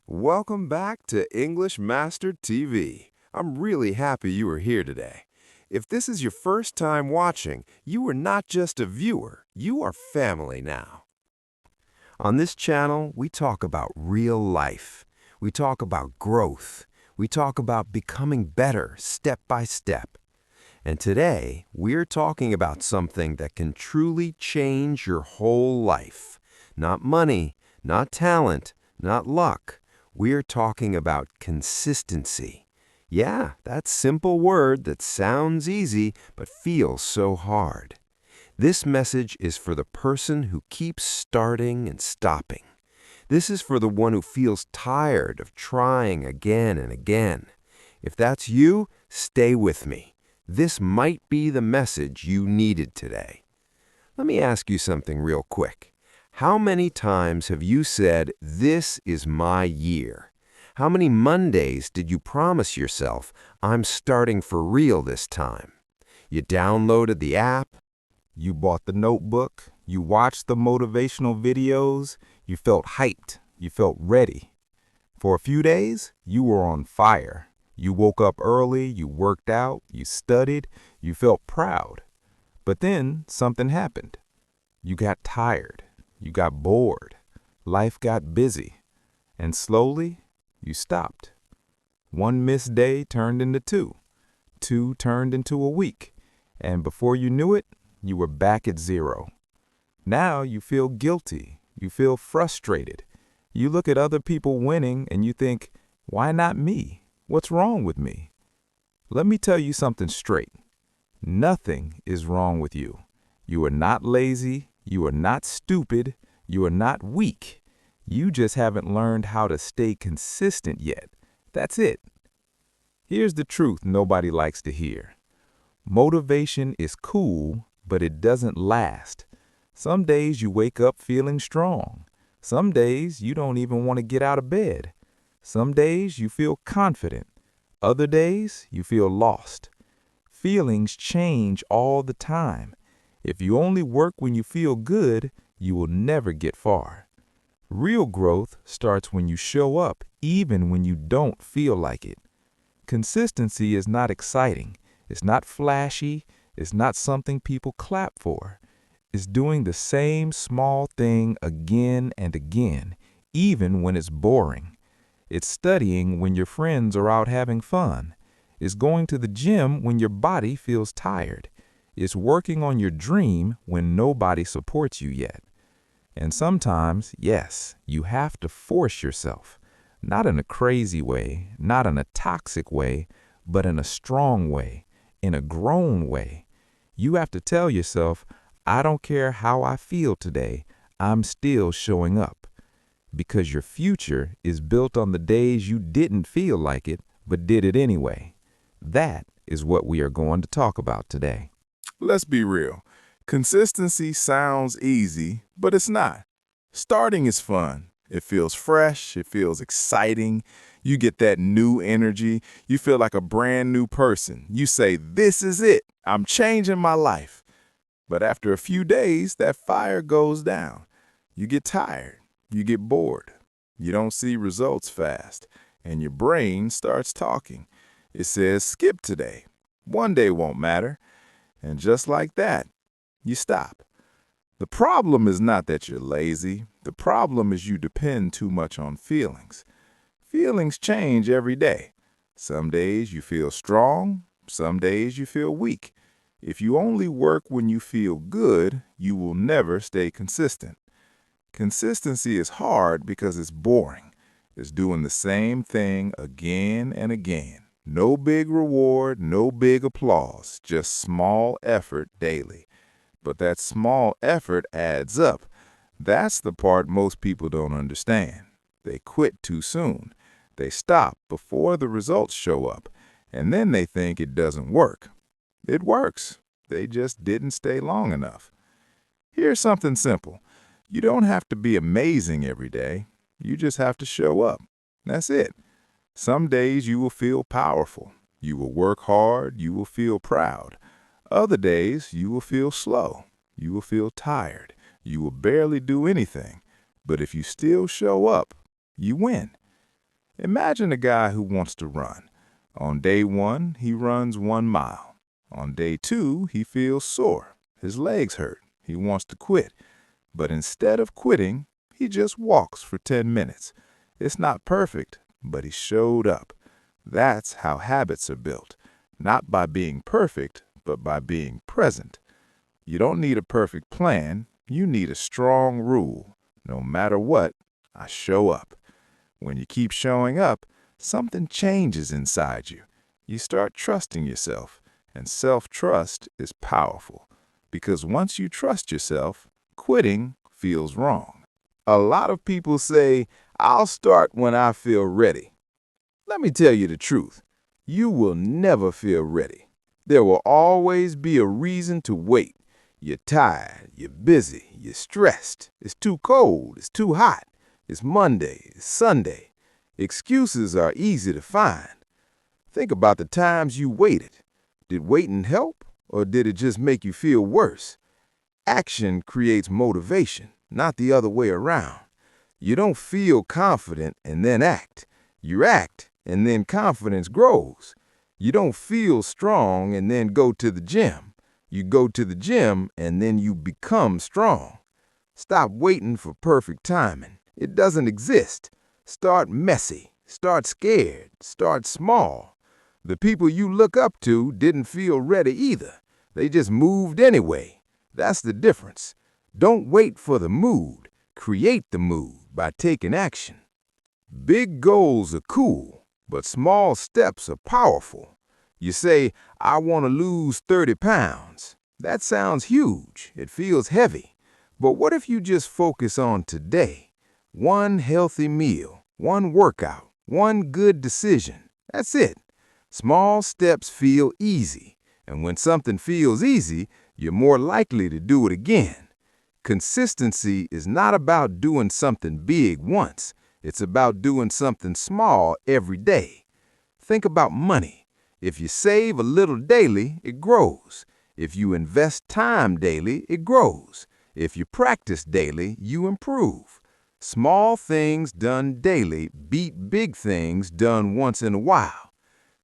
Welcome back to English Mastered TV. I'm really happy you are here today. If this is your first time watching, you are not just a viewer, you are family now. On this channel, we talk about real life. We talk about growth. We talk about becoming better step by step. And today, we're talking about something that can truly change your whole life. Not money, not talent, not luck. We're talking about consistency. Yeah, that simple word that sounds easy but feels so hard. This message is for the person who keeps starting and stopping. This is for the one who feels tired of trying again and again. If that's you, stay with me. This might be the message you needed today. Let me ask you something real quick. How many times have you said, "This is my year"? How many Mondays did you promise yourself, "I'm starting for real this time"? You downloaded the app. You bought the notebook, you watched the motivational videos, you felt hyped, you felt ready. For a few days, you were on fire. You woke up early, you worked out, you studied, you felt proud. But then something happened. You got tired, you got bored, life got busy, and slowly you stopped. One missed day turned into two turned into a week, and before you knew it, you were back at zero. Now you feel guilty, you feel frustrated. You look at other people winning and you think, why not me? What's wrong with me? Let me tell you something straight. Nothing is wrong with you. You are not lazy, you are not stupid, you are not weak. You just haven't learned how to stay consistent yet. That's it. Here's the truth nobody likes to hear. Motivation is cool, but it doesn't last. Some days you wake up feeling strong. Some days you don't even want to get out of bed. Some days you feel confident. Other days you feel lost. Feelings change all the time. If you only work when you feel good, you will never get far. Real growth starts when you show up, even when you don't feel like it. Consistency is not exciting. It's not flashy. It's not something people clap for. It's doing the same small thing again and again, even when it's boring. It's studying when your friends are out having fun. It's going to the gym when your body feels tired. It's working on your dream when nobody supports you yet. And sometimes, yes, you have to force yourself. Not in a crazy way, not in a toxic way, but in a strong way, in a grown way. You have to tell yourself, I don't care how I feel today, I'm still showing up. Because your future is built on the days you didn't feel like it, but did it anyway. That is what we are going to talk about today. Let's be real. Consistency sounds easy, but it's not. Starting is fun. It feels fresh. It feels exciting. You get that new energy. You feel like a brand new person. You say, this is it. I'm changing my life. But after a few days, that fire goes down. You get tired. You get bored. You don't see results fast. And your brain starts talking. It says, skip today. One day won't matter. And just like that, you stop. The problem is not that you're lazy. The problem is you depend too much on feelings. Feelings change every day. Some days you feel strong. Some days you feel weak. If you only work when you feel good, you will never stay consistent. Consistency is hard because it's boring. It's doing the same thing again and again. No big reward, no big applause, just small effort daily. But that small effort adds up. That's the part most people don't understand. They quit too soon. They stop before the results show up, and then they think it doesn't work. It works. They just didn't stay long enough. Here's something simple. You don't have to be amazing every day. You just have to show up. That's it. Some days you will feel powerful. You will work hard. You will feel proud. Other days you will feel slow. You will feel tired. You will barely do anything. But if you still show up, you win. Imagine a guy who wants to run. On day 1, he runs 1 mile. On day 2, he feels sore. His legs hurt. He wants to quit. But instead of quitting, he just walks for 10 minutes. It's not perfect, but he showed up. That's how habits are built, not by being perfect, but by being present. You don't need a perfect plan. You need a strong rule. No matter what, I show up. When you keep showing up, something changes inside you. You start trusting yourself, and self-trust is powerful. Because once you trust yourself, quitting feels wrong. A lot of people say, "I'll start when I feel ready." Let me tell you the truth. You will never feel ready. There will always be a reason to wait. You're tired, you're busy, you're stressed. It's too cold, it's too hot. It's Monday, it's Sunday. Excuses are easy to find. Think about the times you waited. Did waiting help, or did it just make you feel worse? Action creates motivation, not the other way around. You don't feel confident and then act. You act, and then confidence grows. You don't feel strong and then go to the gym. You go to the gym, and then you become strong. Stop waiting for perfect timing. It doesn't exist. Start messy. Start scared. Start small. The people you look up to didn't feel ready either. They just moved anyway. That's the difference. Don't wait for the mood. Create the mood by taking action. Big goals are cool, but small steps are powerful. You say, "I want to lose 30 pounds. That sounds huge. It feels heavy. But what if you just focus on today? One healthy meal, one workout, one good decision. That's it. Small steps feel easy, and when something feels easy, you're more likely to do it again. Consistency is not about doing something big once. It's about doing something small every day. Think about money. If you save a little daily, it grows. If you invest time daily, it grows. If you practice daily, you improve. Small things done daily beat big things done once in a while.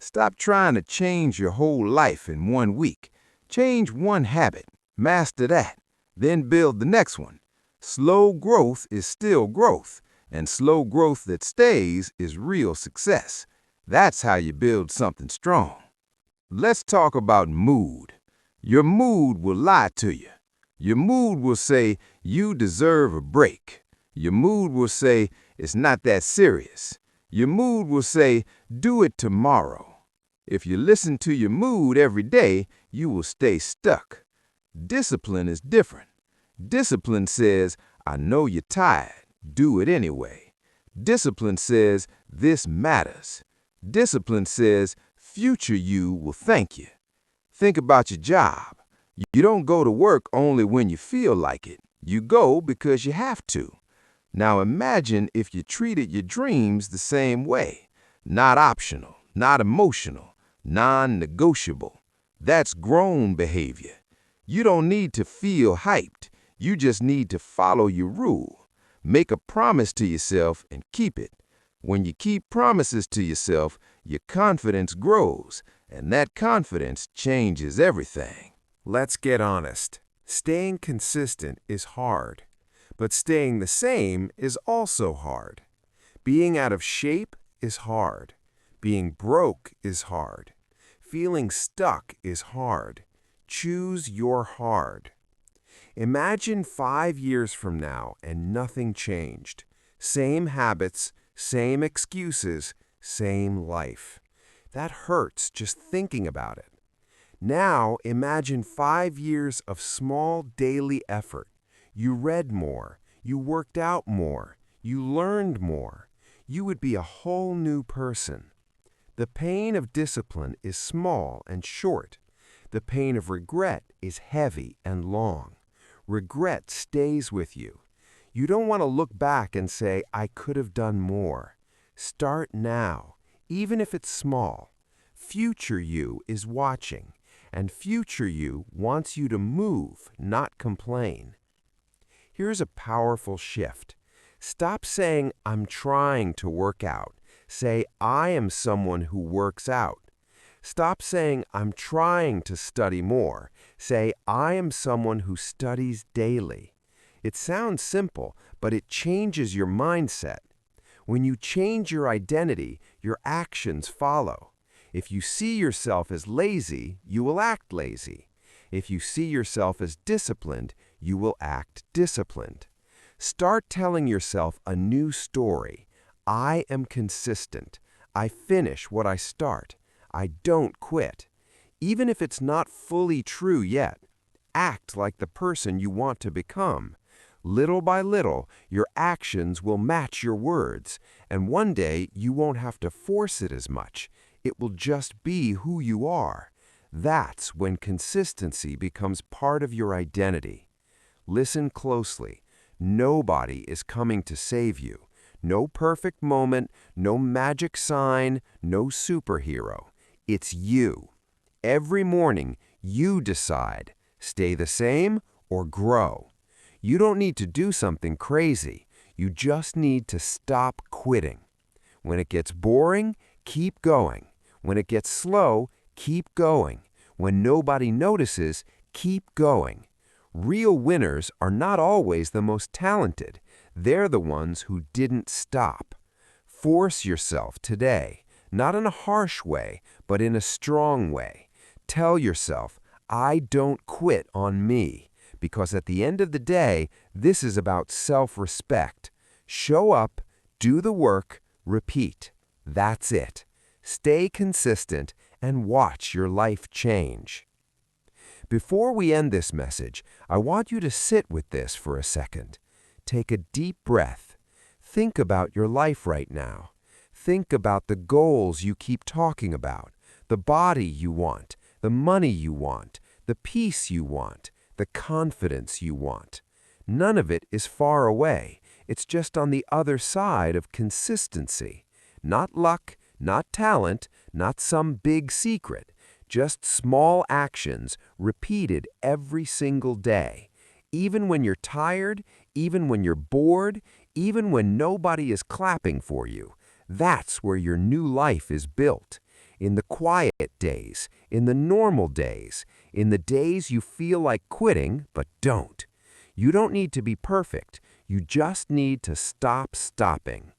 Stop trying to change your whole life in 1 week. Change one habit, master that, then build the next one. Slow growth is still growth, and slow growth that stays is real success. That's how you build something strong. Let's talk about mood. Your mood will lie to you. Your mood will say, "You deserve a break." Your mood will say, "It's not that serious." Your mood will say, "Do it tomorrow." If you listen to your mood every day, you will stay stuck. Discipline is different. Discipline says, "I know you're tired. Do it anyway." Discipline says, "This matters." Discipline says, "Future you will thank you." Think about your job. You don't go to work only when you feel like it. You go because you have to. Now imagine if you treated your dreams the same way. Not optional, not emotional, non-negotiable. That's grown behavior. You don't need to feel hyped. You just need to follow your rule. Make a promise to yourself and keep it. When you keep promises to yourself, your confidence grows, and that confidence changes everything. Let's get honest. Staying consistent is hard, but staying the same is also hard. Being out of shape is hard. Being broke is hard. Feeling stuck is hard. Choose your hard. Imagine 5 years from now and nothing changed. Same habits, same excuses, same life. That hurts just thinking about it. Now imagine 5 years of small daily effort. You read more, you worked out more, you learned more. You would be a whole new person. The pain of discipline is small and short. The pain of regret is heavy and long. Regret stays with you. You don't want to look back and say, "I could have done more." Start now, even if it's small. Future you is watching, and future you wants you to move, not complain. Here's a powerful shift. Stop saying, "I'm trying to work out." Say, I am someone who works out. Stop saying, I'm trying to study more. Say, I am someone who studies daily. It sounds simple, but it changes your mindset. When you change your identity, your actions follow. If you see yourself as lazy, you will act lazy. If you see yourself as disciplined, you will act disciplined. Start telling yourself a new story. I am consistent. I finish what I start. I don't quit. Even if it's not fully true yet, act like the person you want to become. Little by little, your actions will match your words, and one day you won't have to force it as much. It will just be who you are. That's when consistency becomes part of your identity. Listen closely. Nobody is coming to save you. No perfect moment, no magic sign, no superhero. It's you. Every morning, you decide, stay the same or grow. You don't need to do something crazy. You just need to stop quitting. When it gets boring, keep going. When it gets slow, keep going. When nobody notices, keep going. Real winners are not always the most talented. They're the ones who didn't stop. Force yourself today, not in a harsh way, but in a strong way. Tell yourself, I don't quit on me, because at the end of the day, this is about self-respect. Show up, do the work, repeat. That's it. Stay consistent and watch your life change. Before we end this message, I want you to sit with this for a second. Take a deep breath. Think about your life right now. Think about the goals you keep talking about, the body you want, the money you want, the peace you want, the confidence you want. None of it is far away. It's just on the other side of consistency. Not luck, not talent, not some big secret. Just small actions repeated every single day. Even when you're tired, even when you're bored, even when nobody is clapping for you. That's where your new life is built. In the quiet days, in the normal days, in the days you feel like quitting but don't. You don't need to be perfect. You just need to stop stopping.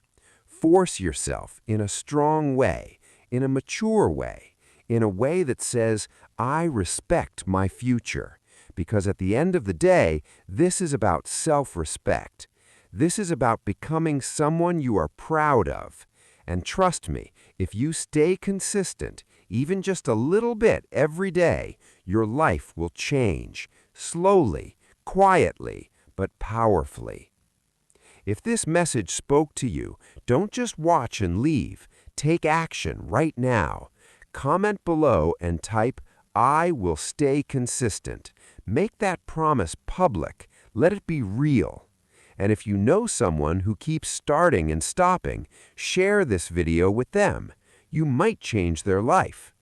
Force yourself in a strong way, in a mature way, in a way that says, I respect my future. Because at the end of the day, this is about self-respect. This is about becoming someone you are proud of. And trust me, if you stay consistent, even just a little bit every day, your life will change, slowly, quietly, but powerfully. If this message spoke to you, don't just watch and leave. Take action right now. Comment below and type, I will stay consistent. Make that promise public. Let it be real. And if you know someone who keeps starting and stopping, share this video with them. You might change their life.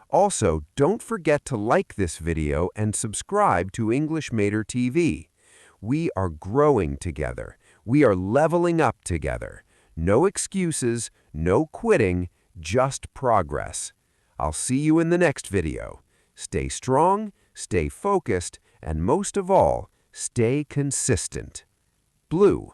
Also, don't forget to like this video and subscribe to English Mater TV. We are growing together. We are leveling up together. No excuses, no quitting, just progress. I'll see you in the next video. Stay strong, stay focused, and most of all, stay consistent. Blue.